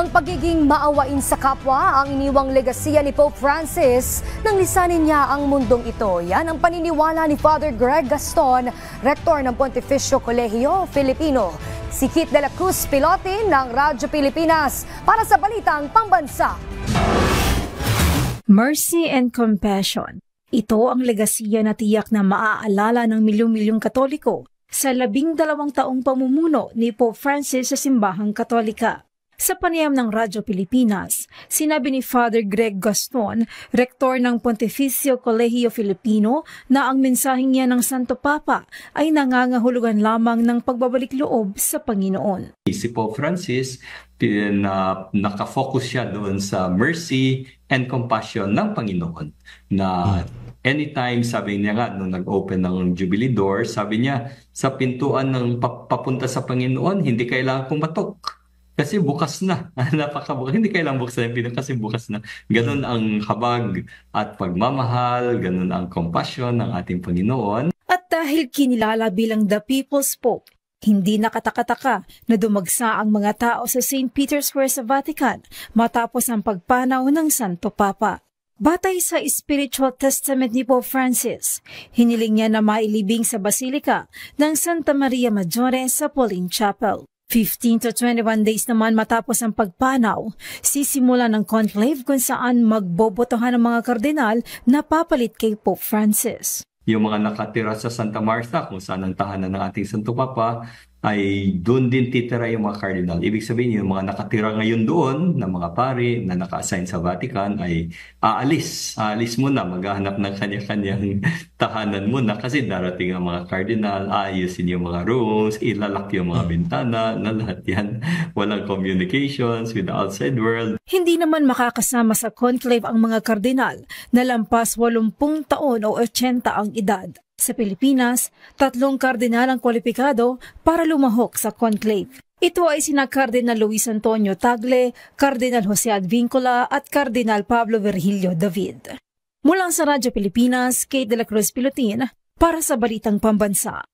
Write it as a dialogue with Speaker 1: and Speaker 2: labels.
Speaker 1: Ang pagiging maawain sa kapwa ang iniwang legasiya ni Pope Francis nang lisanin niya ang mundong ito. Yan ang paniniwala ni Father Greg Gaston, rektor ng Pontificio Colegio Filipino. Si Kit de la Cruz Pilotin ng Radyo Pilipinas para sa Balitang Pambansa.
Speaker 2: Mercy and compassion. Ito ang legasiya na tiyak na maaalala ng milyong-milyong Katoliko sa 12 taong pamumuno ni Pope Francis sa Simbahang Katolika. Sa panayam ng Radyo Pilipinas, sinabi ni Father Greg Gaston, rektor ng Pontificio Colegio Filipino, na ang mensaheng niya ng Santo Papa ay nangangahulugan lamang ng pagbabalik loob sa Panginoon.
Speaker 3: Si Pope Francis, nakafocus siya doon sa mercy and compassion ng Panginoon. Na anytime, sabi niya nga, nung nag-open ng Jubilee door, sabi niya, sa pintuan ng papunta sa Panginoon, hindi kailangan pumatok. Kasi bukas na. Napakabukas. Hindi kailangan buksan yung pinto kasi bukas na. Ganun ang habag at pagmamahal, ganun ang compassion ng ating Panginoon.
Speaker 2: At dahil kinilala bilang the People's Pope, hindi nakataka-taka na dumagsa ang mga tao sa St. Peter's Square sa Vatican matapos ang pagpanaw ng Santo Papa. Batay sa Spiritual Testament ni Pope Francis, hiniling niya na mailibing sa Basilica ng Santa Maria Maggiore sa Pauline Chapel. 15 to 21 days naman matapos ang pagpanaw, sisimula ng conclave kung saan magbobotohan ang mga kardinal na papalit kay Pope Francis.
Speaker 3: Yung mga nakatira sa Santa Marta, kung saan ang tahanan ng ating Santo Papa, ay doon din titira yung mga cardinal. Ibig sabihin, yung mga nakatira ngayon doon na mga pari na naka-assign sa Vatican ay aalis. Aalis muna, maghahanap ng kanya-kanyang tahanan muna kasi darating ang mga cardinal, ayusin yung mga rooms, ilalak yung mga bintana, na lahat yan. Walang communications with the outside world.
Speaker 2: Hindi naman makakasama sa conclave ang mga kardinal na lampas 80 taon o 80 ang edad. Sa Pilipinas, 3 kardinal ang kwalipikado para lumahok sa conclave. Ito ay sina Cardinal Luis Antonio Tagle, Cardinal Jose Advincula at Cardinal Pablo Virgilio David. Mula sa Radyo Pilipinas, Kate de la Cruz Pilotin para sa Balitang Pambansa.